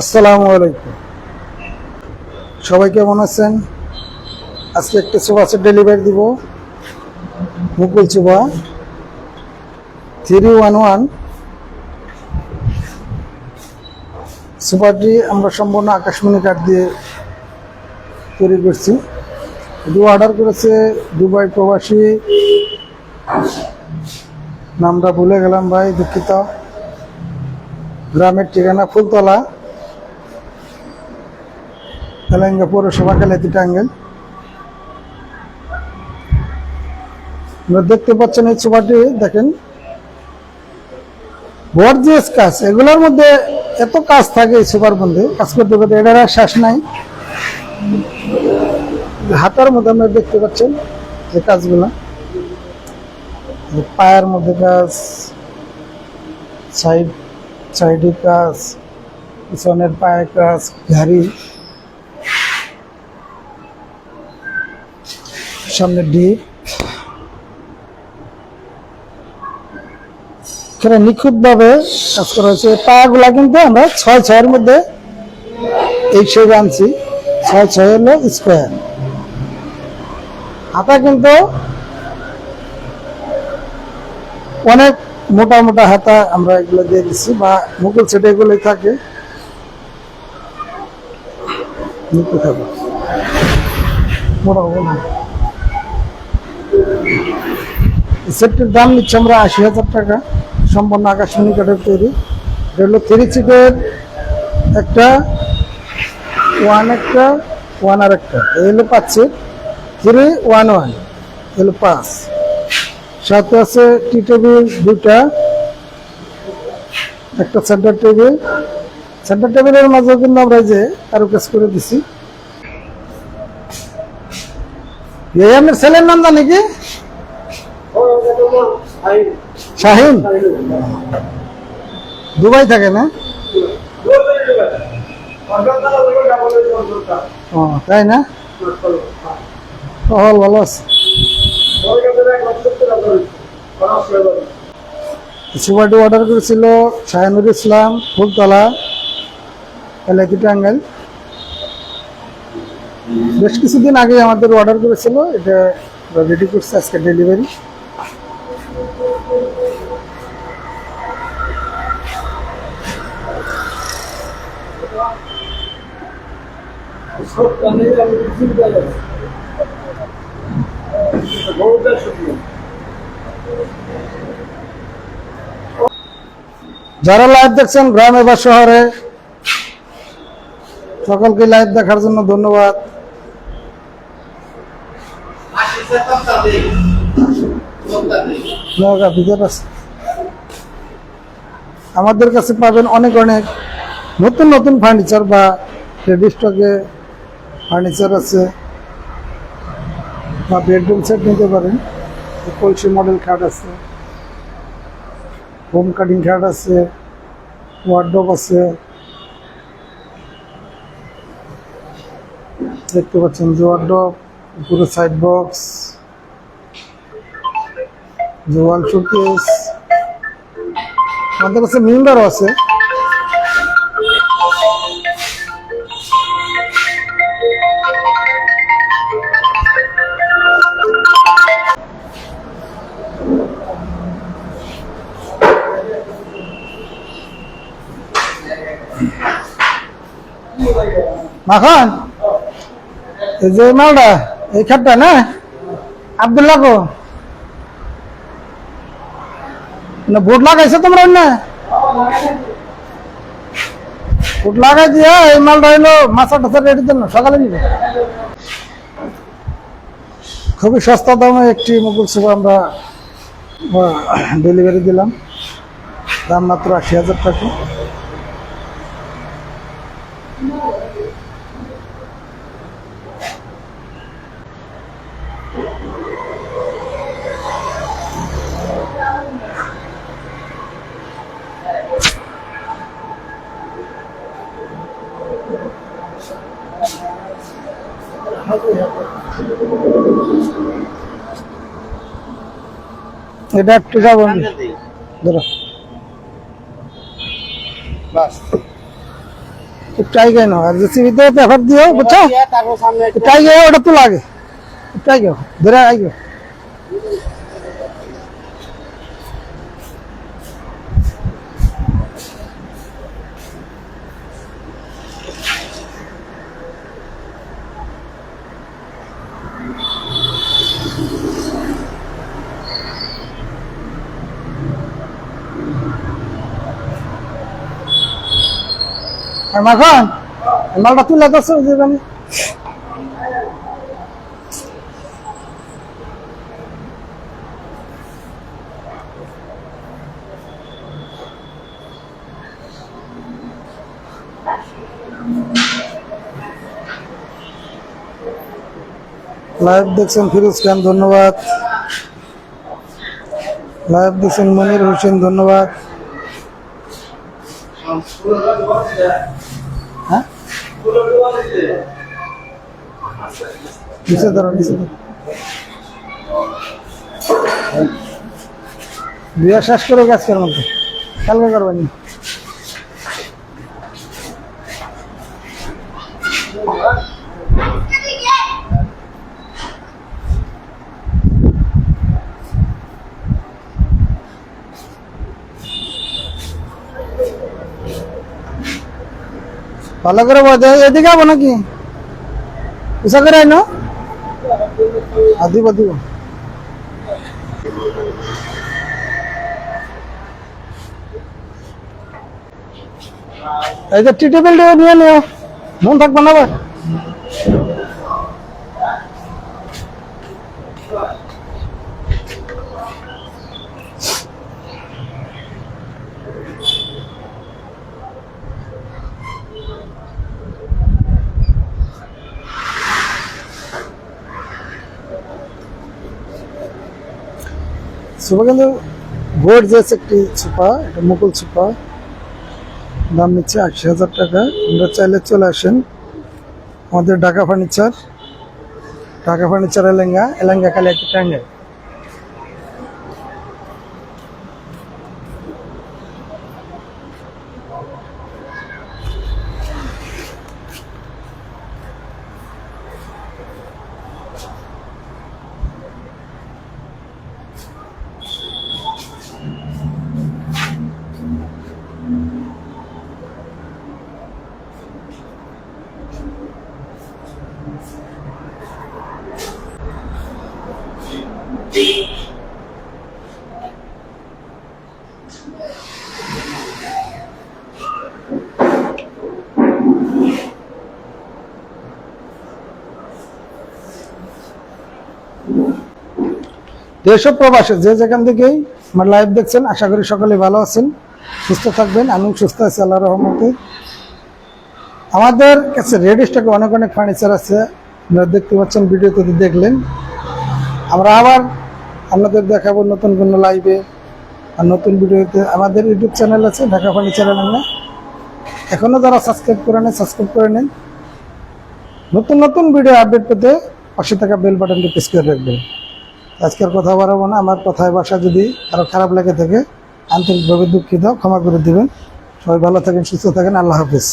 আসসালামু আলাইকুম। সবাই কেমন আছেন? আজকে একটা সোফা সেট ডেলিভারি দিব। মুকুল সোফা 311। সোফাটি আমরা সম্পূর্ণ আকাশমণি কাঠ দিয়ে তৈরি করছি। এটি অর্ডার করেছে দুবাই প্রবাসী, নামটা ভুলে গেলাম ভাই, দুঃখিত। গ্রামের ঠিকানা ফুলতলা, তেলেঙ্গা পৌরসভা, কালিয়াতি, টাঙ্গাইল। আপনারা দেখতে পাচ্ছেন এই সোফাটি, দেখেন গর্জিয়াস কাজ। এগুলোর মধ্যে এত কাজ থাকে এই সোফার মধ্যে, কাজ করতে করতে এটার আর শেষ নাই। হাতার মধ্যে আপনারা দেখতে পাচ্ছেন যে কাজগুলো, পায়ের মধ্যে কাজ, সাইডে কাজ, পিছনের পায়ে কাজ, ঘাড়ি, সামনে ডিপ। এখানে নিখুঁত ভাবে কাজ করা হয়েছে। পায়াগুলা কিন্তু আমরা 6-6-এর মধ্যে এই শেপ আনছি। 6-6 হলো স্কোয়ার। হাতা কিন্তু অনেক মোটা মোটা হাতা আমরা এগুলো দিয়ে দিচ্ছি, বা মুকুল সেটে এগুলোই থাকে। মোটা মোটা সেটটির দাম নিচ্ছে আমরা 80,000 টাকা, সম্পূর্ণ আকাশমণি কাঠের তৈরি। এটা হলো 3 সিটের, একটা ওয়ান আর একটা, এই হলো 5 সিট। 311 হলো 5। সাথে আছে টি টেবিল 2টা, একটা সেন্টার টেবিল। সেন্টার টেবিলের মাঝেও কিন্তু আমরা যে আরো কাজ করে দিছি। এই আপনার ছেলের নাম জানি কি? শাহিন। দুবাই থাকে না? ও তাই না? ভালো আছে। সোফাটি অর্ডার করেছিল শাহিনুর ইসলাম, ফুলতলা, কালিয়াতি, টাঙ্গাইল। বেশ কিছুদিন আগে আমাদের অর্ডার করেছিল, এটা রেডি করছে, আজকে ডেলিভারি। যারা লাইভ দেখছেন গ্রামে বা শহরে, সকলকে লাইভ দেখার জন্য ধন্যবাদ। আমাদের কাছে পাবেন অনেক অনেক নতুন নতুন ফার্নিচার, বা রেডি স্টকে ফার্নিচার আছে, বা বেডরুম সেট নিতে পারেন। কলসি মডেল খাট আছে, হোম কাটিং খাট আছে, ওয়ার্ডরোব আছে, দেখতে পাচ্ছেন যে ওয়ার্ডরোব, পুরো সাইড বক্স, ওয়াল শোকেস। আমাদের কাছে মিররও আছে। মাখন এই যে মালটা, এই খাটটা না আব্দুল্লাহ কো না, ভোট লাগাইছো তোমরা না? ভোট লাগাই দিয়া এই মালটা হইলো মাছা টাছা রেডি দেন, সকালে নিবে। খুবই সস্তা দামে একটি মুকুল সোফা আমরা ডেলিভারি দিলাম, দাম মাত্র 80,000 টাকা। এটা একটু যাবো ধরো বাস। ট্রাই কেন আর জেসিবিতে পেপার দিও বুঝছো তারপর সামনে ট্রাই গিয়ে ওটা তো লাগে ট্রাই গিয়ে ধরে আইগো আর মাখন মালটা তুলে দছো যেখানে লাইভ দেখছেন ফিরোজ খান ধন্যবাদ লাইভ দেখছেন মনির হোসেন ধন্যবাদ হ্যাঁ নিচে ধরো নিচে ধরো বিয়ে শেষ করে আজকের মধ্যে কালকে করবেন ভালো করে বলতে এদিকে যাবো নাকি উষা করে আইনো দিব দিব এই যে টি টেবিল নিয়ে নিও মন থাকবে না আবার সুপার কিন্তু গোল্ড যে একটি সুপা এটা মুকুল সুপা দাম নিচ্ছে ৮০,০০০ টাকা আমরা চাইলে চলে আসেন আমাদের ঢাকা ফার্নিচার এলেঙ্গা খালি একটি টাঙ্গাই দেশ ও প্রবাসে যে যেখান থেকেই আমার লাইভ দেখছেন আশা করি সকলে ভালো আছেন সুস্থ থাকবেন আমি সুস্থ আছি আল্লাহর রহমতে আমাদের কাছে রেডি স্টকে অনেক অনেক ফার্নিচার আছে আপনারা দেখতে পাচ্ছেন ভিডিওতে দেখলেন আমরা আবার আপনাদের দেখাবো নতুন কোনো লাইভে আর নতুন ভিডিওতে আমাদের ইউটিউব চ্যানেল আছে ঢাকা ফার্নিচার এলেঙ্গা এখনো যারা সাবস্ক্রাইব করে নেন নতুন নতুন ভিডিও আপডেট পেতে পাশে থাকা বেল বাটনটি প্রেস করে রাখবেন আজকের কথা বাড়াবো না আমার কথায় ভাষা যদি কারো খারাপ লাগে থাকে আন্তরিকভাবে দুঃখিত ক্ষমা করে দিবেন সবাই ভালো থাকেন সুস্থ থাকেন আল্লাহ হাফিজ